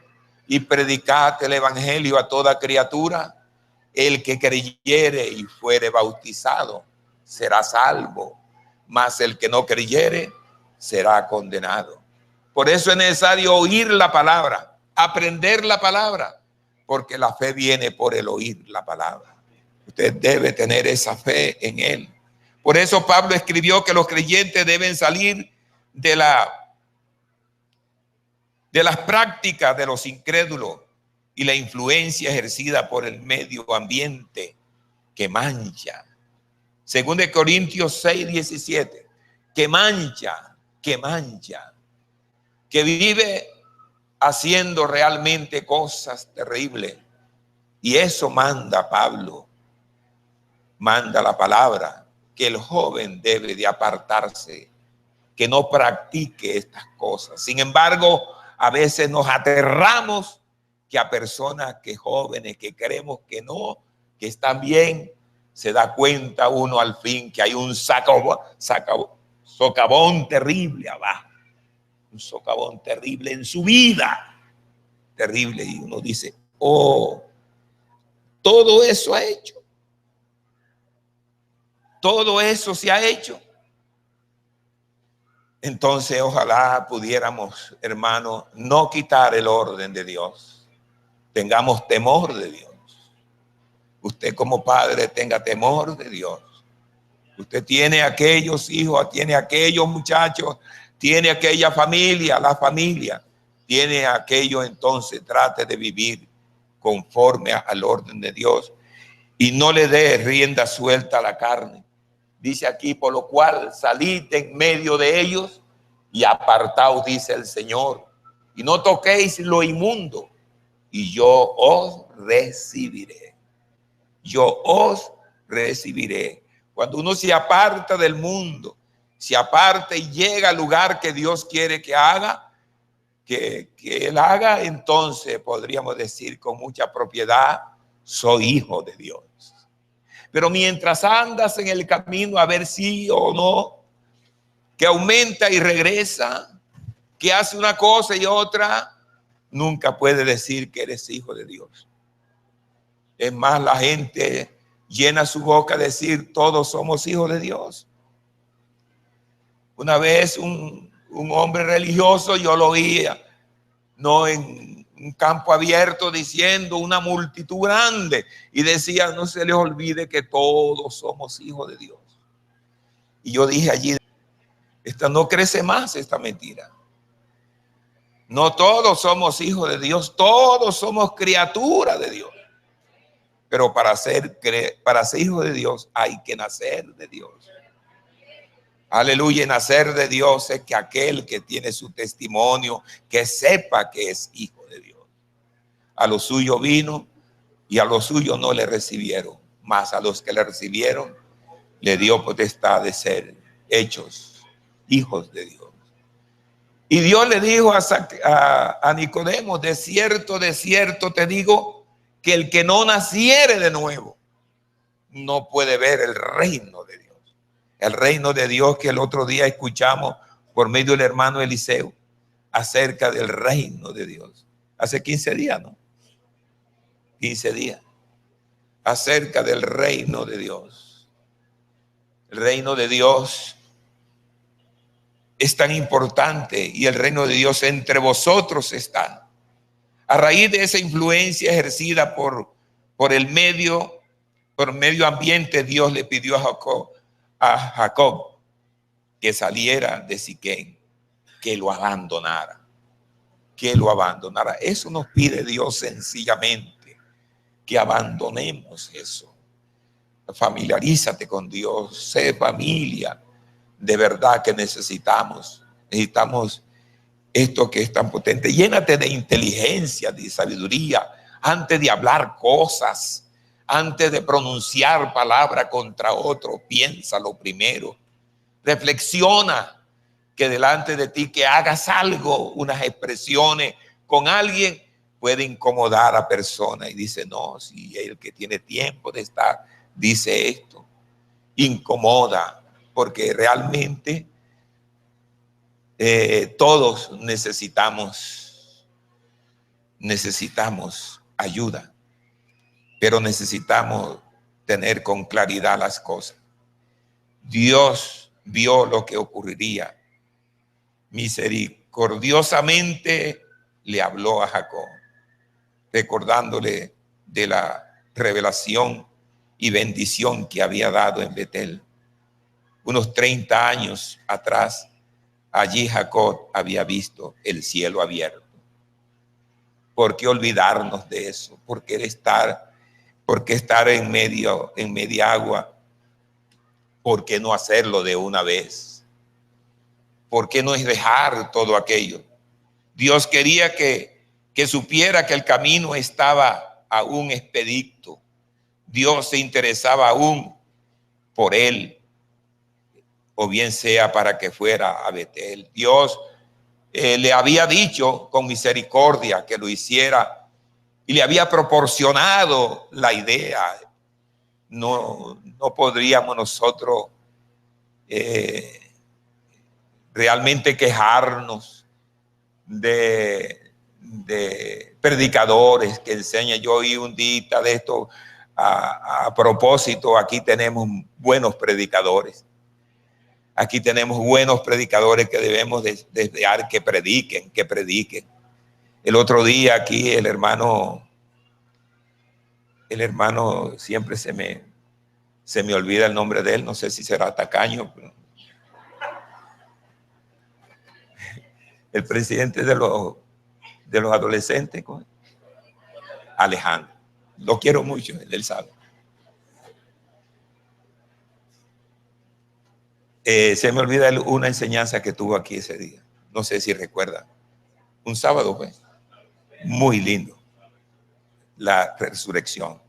[SPEAKER 1] y predicad el evangelio a toda criatura. El que creyere y fuere bautizado será salvo, mas el que no creyere será condenado. Por eso es necesario oír la palabra, aprender la palabra, porque la fe viene por el oír la palabra. Usted debe tener esa fe en él. Por eso Pablo escribió que los creyentes deben salir de las prácticas de los incrédulos y la influencia ejercida por el medio ambiente que mancha. Según de Corintios 6:17, que mancha, que vive haciendo realmente cosas terribles. Y eso manda Pablo, manda la palabra, que el joven debe de apartarse, que no practique estas cosas. Sin embargo, a veces nos aterramos que a personas, que jóvenes, que creemos que no, que están bien, se da cuenta uno al fin que hay un socavón terrible abajo, un socavón terrible en su vida, terrible, y uno dice, oh, todo eso ha hecho, todo eso se ha hecho. Entonces, ojalá pudiéramos, hermanos, no quitar el orden de Dios. Tengamos temor de Dios. Usted como padre tenga temor de Dios. Usted tiene aquellos hijos, tiene aquellos muchachos, tiene aquella familia, la familia, tiene aquello, entonces trate de vivir conforme al orden de Dios y no le dé rienda suelta a la carne. Dice aquí, por lo cual salid en medio de ellos y apartaos, dice el Señor, y no toquéis lo inmundo, y yo os recibiré. Yo os recibiré. Cuando uno se aparta del mundo, se aparta y llega al lugar que Dios quiere que haga, que Él haga, entonces podríamos decir con mucha propiedad, soy hijo de Dios. Pero mientras andas en el camino a ver sí o no, que aumenta y regresa, que hace una cosa y otra, nunca puede decir que eres hijo de Dios. Es más, la gente llena su boca de decir todos somos hijos de Dios. Una vez un hombre religioso, yo lo oía, no en un campo abierto, diciendo una multitud grande, y decía, no se les olvide que todos somos hijos de Dios. Y yo dije allí, esta no crece más, esta mentira. No todos somos hijos de Dios, todos somos criaturas de Dios. Pero para ser hijo de Dios hay que nacer de Dios. Aleluya, nacer de Dios es que aquel que tiene su testimonio, que sepa que es hijo de Dios. A lo suyo vino y a lo suyo no le recibieron, mas a los que le recibieron le dio potestad de ser hechos hijos de Dios. Y Dios le dijo a Nicodemo, de cierto te digo, que el que no naciere de nuevo no puede ver el reino de Dios. El reino de Dios que el otro día escuchamos por medio del hermano Eliseo acerca del reino de Dios. Hace 15 días, ¿no? 15 días. Acerca del reino de Dios. El reino de Dios es tan importante y el reino de Dios entre vosotros está. A raíz de esa influencia ejercida por el medio ambiente, Dios le pidió a Jacob que saliera de Siquén, que lo abandonara. Eso nos pide Dios sencillamente, que abandonemos eso. Familiarízate con Dios, sé familia. De verdad que necesitamos esto que es tan potente. Llénate de inteligencia, de sabiduría, antes de hablar cosas, antes de pronunciar palabra contra otro, piénsalo primero. Reflexiona que delante de ti que hagas algo, unas expresiones con alguien puede incomodar a personas. Y dice, no, si el que tiene tiempo de estar dice esto, incomoda, porque realmente todos necesitamos ayuda, pero necesitamos tener con claridad las cosas. Dios vio lo que ocurriría. Misericordiosamente le habló a Jacob, recordándole de la revelación y bendición que había dado en Betel. Unos 30 años atrás, allí Jacob había visto el cielo abierto. ¿Por qué olvidarnos de eso? ¿Por qué estar en media agua? ¿Por qué no hacerlo de una vez? ¿Por qué no es dejar todo aquello? Dios quería que supiera que el camino estaba aún expedito. Dios se interesaba aún por él, o bien sea para que fuera a Betel. Dios le había dicho con misericordia que lo hiciera y le había proporcionado la idea. No podríamos nosotros realmente quejarnos de predicadores que enseñan. Yo oí un día de esto a propósito. Aquí tenemos buenos predicadores. Aquí tenemos buenos predicadores que debemos desear que prediquen. El otro día aquí el hermano siempre se me Se me olvida el nombre de él, no sé si será Tacaño, pero el presidente de los adolescentes, Alejandro. Lo quiero mucho, él sabe. Se me olvida una enseñanza que tuvo aquí ese día. No sé si recuerda. Un sábado, pues. Muy lindo. La resurrección.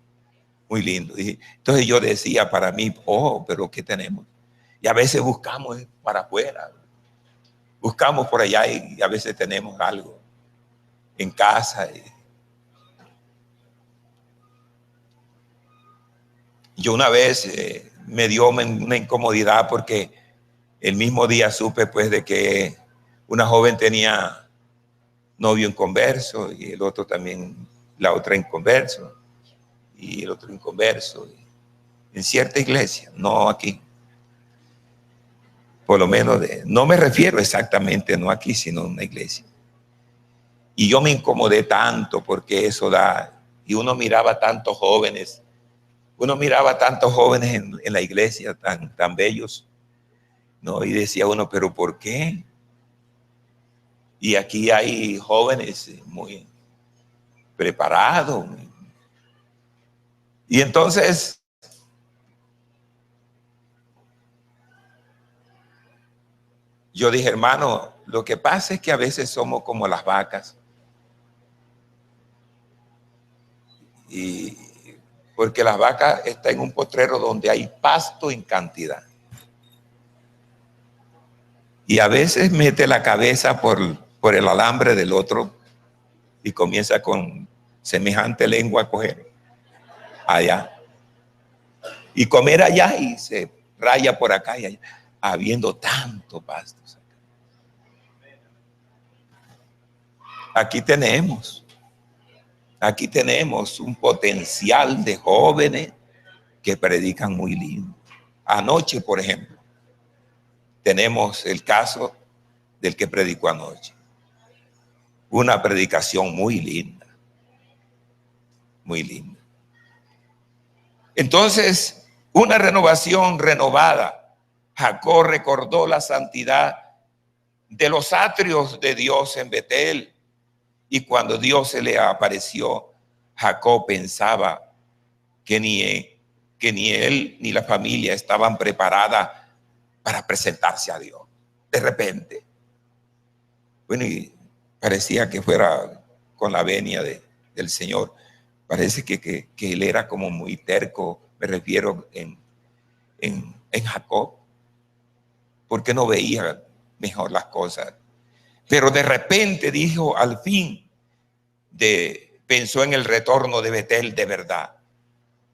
[SPEAKER 1] Muy lindo. Y entonces yo decía para mí, oh, pero ¿qué tenemos? Y a veces buscamos para afuera. Buscamos por allá y a veces tenemos algo en casa. Yo una vez me dio una incomodidad porque el mismo día supe pues de que una joven tenía novio inconverso y el otro también, la otra inconverso y el otro inconverso. En cierta iglesia, no aquí. Por lo menos, no me refiero exactamente, no aquí, sino en una iglesia. Y yo me incomodé tanto porque eso da, y uno miraba tantos jóvenes en la iglesia tan bellos, ¿no? Y decía uno, pero ¿por qué? Y aquí hay jóvenes muy preparados. Y entonces yo dije, hermano, lo que pasa es que a veces somos como las vacas. Y porque las vacas están en un potrero donde hay pasto en cantidad. Y a veces mete la cabeza por el alambre del otro y comienza con semejante lengua a coger allá. Y comer allá y se raya por acá y allá, habiendo tanto pasto. Aquí tenemos un potencial de jóvenes que predican muy lindo. Anoche, por ejemplo, tenemos el caso del que predicó anoche. Una predicación muy linda, muy linda. Entonces, una renovación renovada. Jacob recordó la santidad de los atrios de Dios en Betel. Y cuando Dios se le apareció, Jacob pensaba que ni él ni la familia estaban preparadas para presentarse a Dios. De repente. Bueno, y parecía que fuera con la venia del Señor. Parece que él era como muy terco, me refiero en Jacob, porque no veía mejor las cosas. Pero de repente dijo, al fin, pensó en el retorno de Betel de verdad.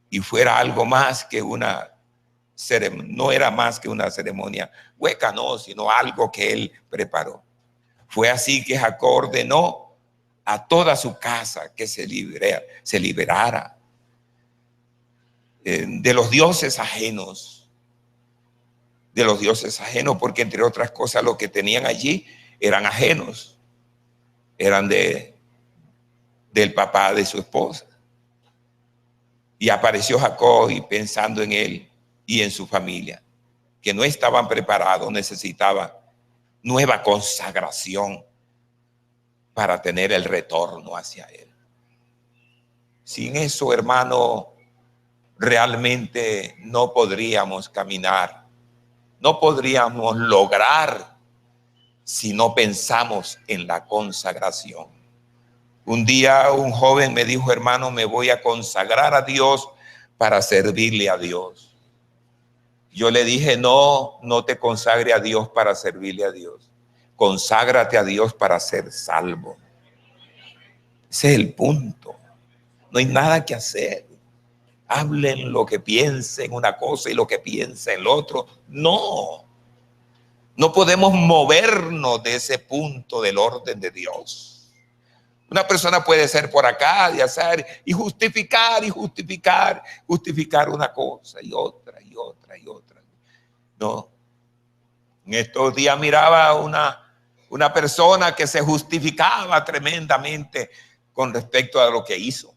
[SPEAKER 1] Y fuera algo más que una ceremonia, no era más que una ceremonia hueca, no, sino algo que él preparó. Fue así que Jacob ordenó a toda su casa que se liberara de los dioses ajenos, porque entre otras cosas lo que tenían allí eran ajenos, eran del papá de su esposa. Y apareció Jacob y pensando en él y en su familia, que no estaban preparados, necesitaban nueva consagración para tener el retorno hacia él. Sin eso, hermano, realmente no podríamos caminar, no podríamos lograr si no pensamos en la consagración. Un día un joven me dijo, hermano, me voy a consagrar a Dios para servirle a Dios. Yo le dije, no te consagre a Dios para servirle a Dios. Conságrate a Dios para ser salvo. Ese es el punto. No hay nada que hacer. Hablen lo que piensen una cosa y lo que piensen lo otro. No podemos movernos de ese punto del orden de Dios. Una persona puede ser por acá y hacer y justificar una cosa y otra. No. En estos días miraba una persona que se justificaba tremendamente con respecto a lo que hizo.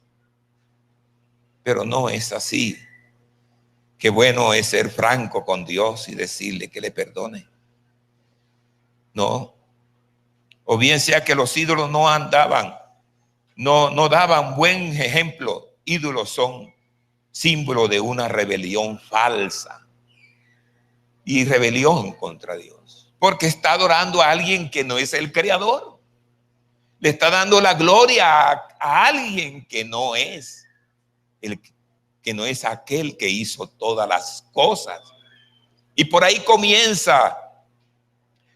[SPEAKER 1] Pero no es así. Qué bueno es ser franco con Dios y decirle que le perdone. No. O bien sea que los ídolos no andaban, no daban buen ejemplo. Ídolos son símbolo de una rebelión falsa y rebelión contra Dios. Porque está adorando a alguien que no es el creador. Le está dando la gloria a alguien que no es que no es aquel que hizo todas las cosas. Y por ahí comienza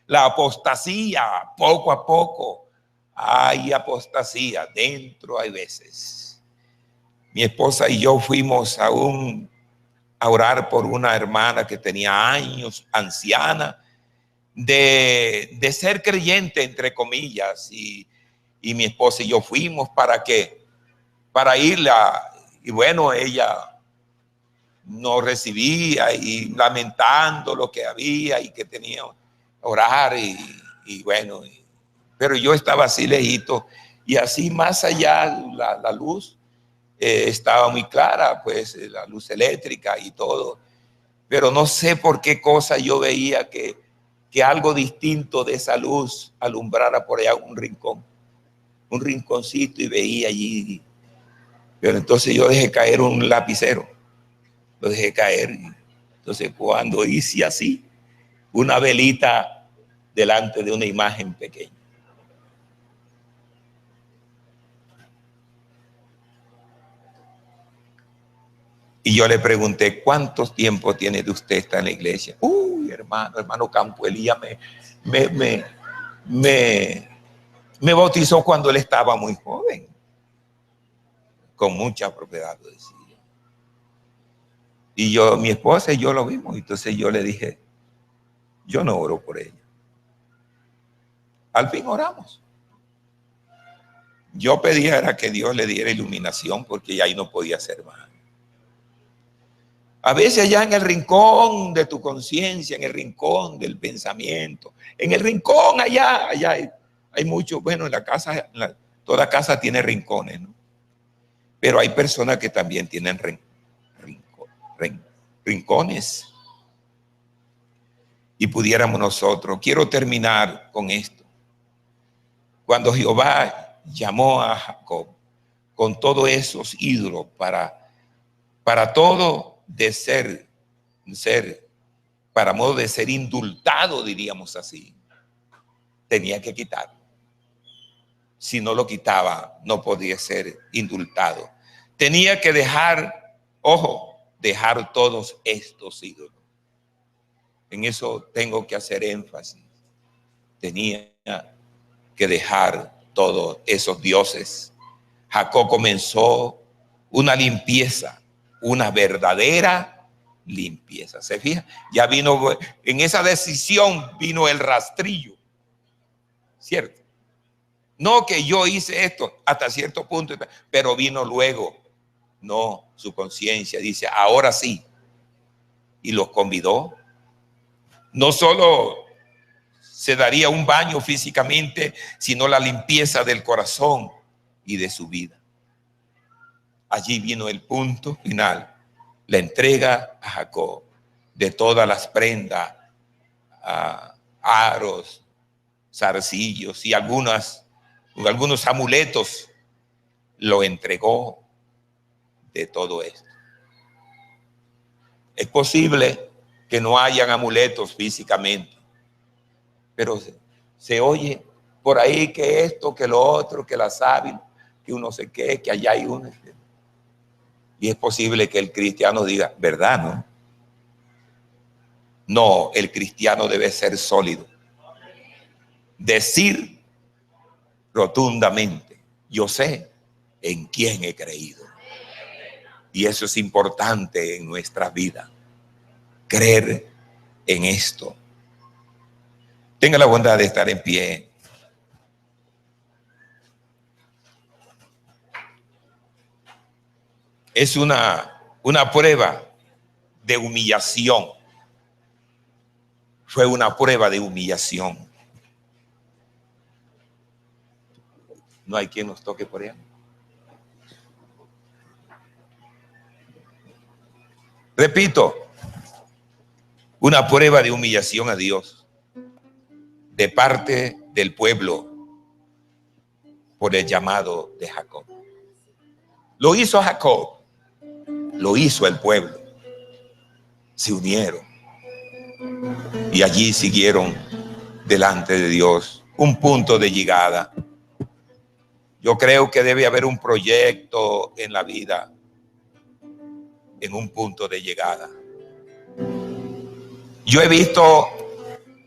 [SPEAKER 1] la apostasía, poco a poco. Hay apostasía dentro, hay veces. Mi esposa y yo fuimos a orar por una hermana que tenía años, anciana, de ser creyente, entre comillas, y mi esposa y yo fuimos para irla, y bueno, ella no recibía y lamentando lo que había y que tenía que orar y bueno, pero yo estaba así lejito y así más allá la luz estaba muy clara, pues la luz eléctrica y todo, pero no sé por qué cosa yo veía que algo distinto de esa luz alumbrara por allá un rinconcito y veía allí, pero entonces yo dejé caer un lapicero, lo dejé caer. Entonces cuando hice así, una velita delante de una imagen pequeña. Y yo le pregunté, ¿cuántos tiempo tiene de usted estar en la iglesia? Uy, hermano Campo Elías me, me, me, me bautizó cuando él estaba muy joven. Con mucha propiedad lo decía. Y yo, mi esposa y yo lo vimos. Entonces yo le dije, yo no oro por ella. Al fin oramos. Yo pedía era que Dios le diera iluminación porque ya ahí no podía hacer más. A veces allá en el rincón de tu conciencia, en el rincón del pensamiento, en el rincón allá hay mucho, bueno, en la casa, toda casa tiene rincones, ¿no? Pero hay personas que también tienen rincones. Y pudiéramos nosotros, quiero terminar con esto. Cuando Jehová llamó a Jacob con todos esos ídolos para todo de ser, para modo de ser indultado, diríamos así, tenía que quitarlo. Si no lo quitaba, no podía ser indultado. Tenía que dejar, ojo, dejar todos estos ídolos. En eso tengo que hacer énfasis. Tenía que dejar todos esos dioses. Jacob comenzó una limpieza, una verdadera limpieza. ¿Se fija? Ya vino, en esa decisión vino el rastrillo, ¿cierto? No que yo hice esto hasta cierto punto, pero vino luego. No, su conciencia dice, ahora sí. Y los convidó. No solo se daría un baño físicamente, sino la limpieza del corazón y de su vida. Allí vino el punto final, la entrega a Jacob de todas las prendas, aros, zarcillos y algunos amuletos, lo entregó de todo esto. Es posible que no hayan amuletos físicamente, pero se oye por ahí que esto, que lo otro, que la sábila, que uno sé qué, que allá hay uno. Y es posible que el cristiano diga, ¿verdad, no? No, el cristiano debe ser sólido. Decir rotundamente, yo sé en quién he creído. Y eso es importante en nuestra vida. Creer en esto. Tenga la bondad de estar en pie. Es una prueba de humillación. Fue una prueba de humillación. No hay quien nos toque por ella. Repito, una prueba de humillación a Dios de parte del pueblo por el llamado de Jacob. Lo hizo Jacob, lo hizo el pueblo. Se unieron y allí siguieron delante de Dios. Un punto de llegada. Yo creo que debe haber un proyecto en la vida, en un punto de llegada. Yo he visto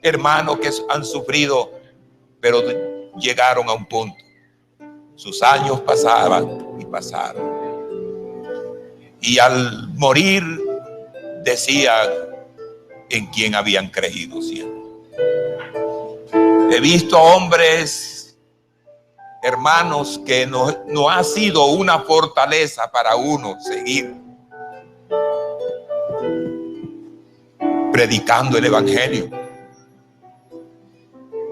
[SPEAKER 1] hermanos que han sufrido, pero llegaron a un punto. Sus años pasaban y pasaron. Y al morir decían en quién habían creído siempre. He visto hombres, hermanos, que no ha sido una fortaleza para uno seguir predicando el evangelio.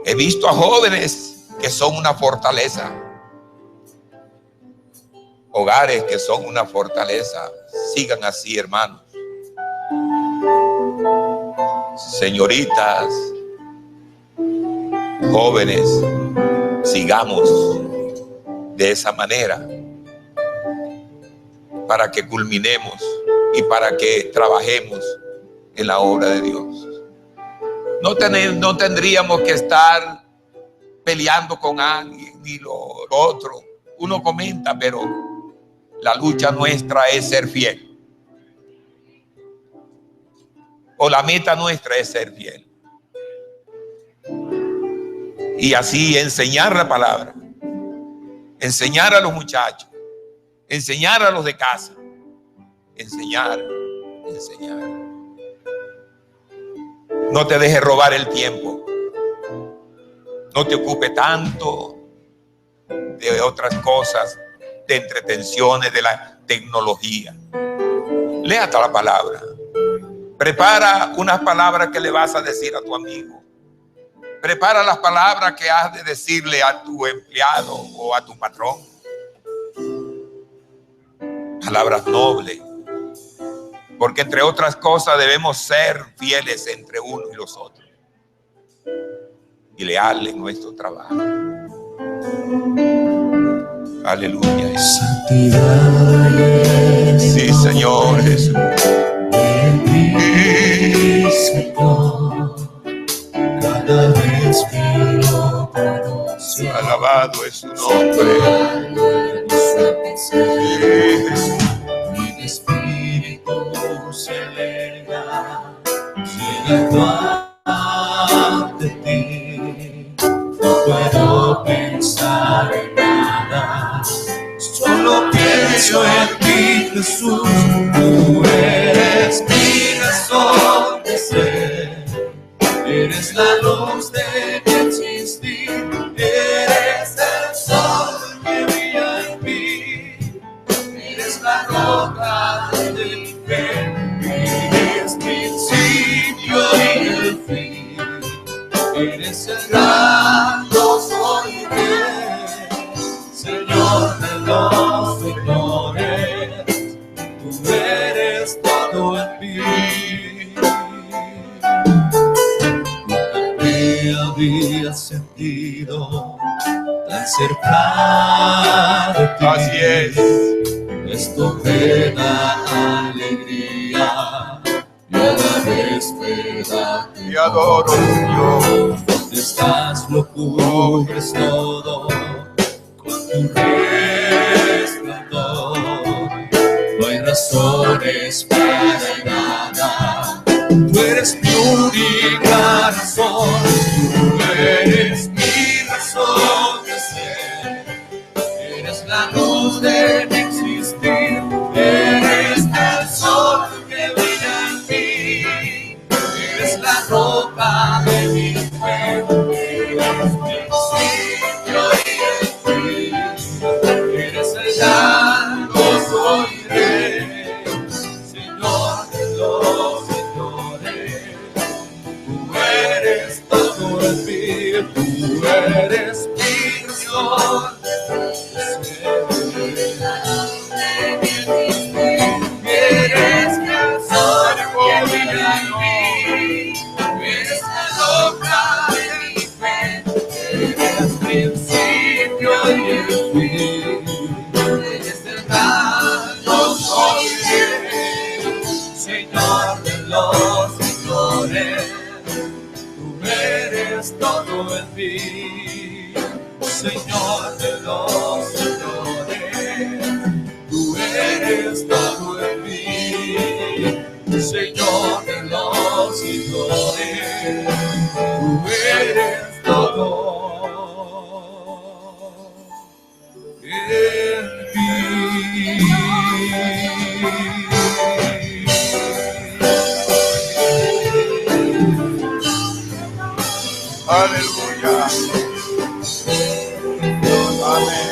[SPEAKER 1] He visto a jóvenes que son una fortaleza, hogares que son una fortaleza. Sigan así, hermanos. Señoritas, jóvenes, sigamos de esa manera para que culminemos y para que trabajemos en la obra de Dios. No tendríamos que estar peleando con alguien ni lo otro. Uno comenta, pero la lucha nuestra es ser fiel. O la meta nuestra es ser fiel. Y así enseñar la palabra. Enseñar a los muchachos. Enseñar a los de casa. Enseñar. No te dejes robar el tiempo. No te ocupe tanto de otras cosas, de entretenciones, de la tecnología. Léate la palabra. Prepara unas palabras que le vas a decir a tu amigo. Prepara las palabras que has de decirle a tu empleado o a tu patrón. Palabras nobles. Porque entre otras cosas debemos ser fieles entre uno y los otros. Y leales en nuestro trabajo. Aleluya. Sí, Señor Jesús.
[SPEAKER 2] Cada respiro conoce.
[SPEAKER 1] Alabado es su nombre.
[SPEAKER 2] Mi espíritu se alegra llegando ante ti. No puedo pensar en nada, solo pienso en ti, Jesús. Tú eres mi razón de ser. Eres la luz de mi existir, eres el sol que brilla en mí, eres la roca de mi fe, eres mi principio y el fin, eres el gran yo soy Señor de los señores, tú eres todo en mí. Había sentido tan cerca de ti.
[SPEAKER 1] Así es.
[SPEAKER 2] Esto me da alegría y a la vez me da
[SPEAKER 1] Te adoro, Señor.
[SPEAKER 2] Donde estás lo cubres todo con tu resplandor. No hay razones para nada. Tú eres mi única razón, tú eres mi razón de ser, eres la luz de mi existir, eres el sol que brilla en mí, eres la roca de mi fe, eres mi principio y el fin, eres el gran gozo y rey, Señor de los eres todo mí, Señor de los señores, tú eres todo en mí, Señor de los señores, tú eres todo en mí.
[SPEAKER 1] Aleluya. Amén.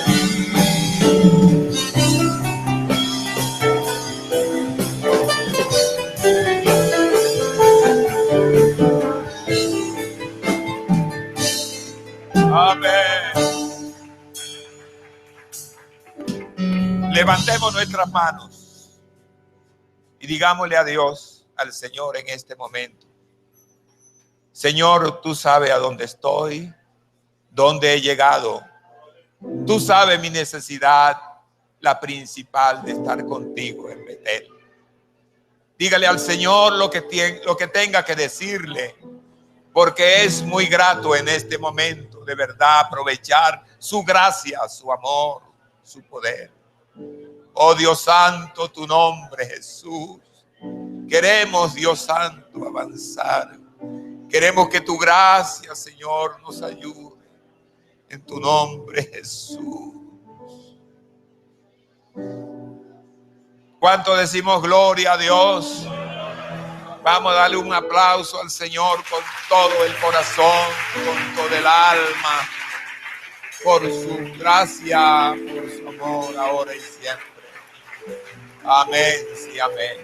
[SPEAKER 1] Amén. Levantemos nuestras manos y digámosle a Dios, al Señor en este momento: Señor, tú sabes a dónde estoy, dónde he llegado. Tú sabes mi necesidad, la principal de estar contigo en Betel. Dígale al Señor lo que tenga que decirle, porque es muy grato en este momento, de verdad, aprovechar su gracia, su amor, su poder. Oh Dios Santo, tu nombre, Jesús. Queremos, Dios Santo, avanzar. Queremos que tu gracia, Señor, nos ayude. En tu nombre, Jesús. ¿Cuánto decimos gloria a Dios? Vamos a darle un aplauso al Señor con todo el corazón, con todo el alma, por su gracia, por su amor, ahora y siempre. Amén, sí, amén.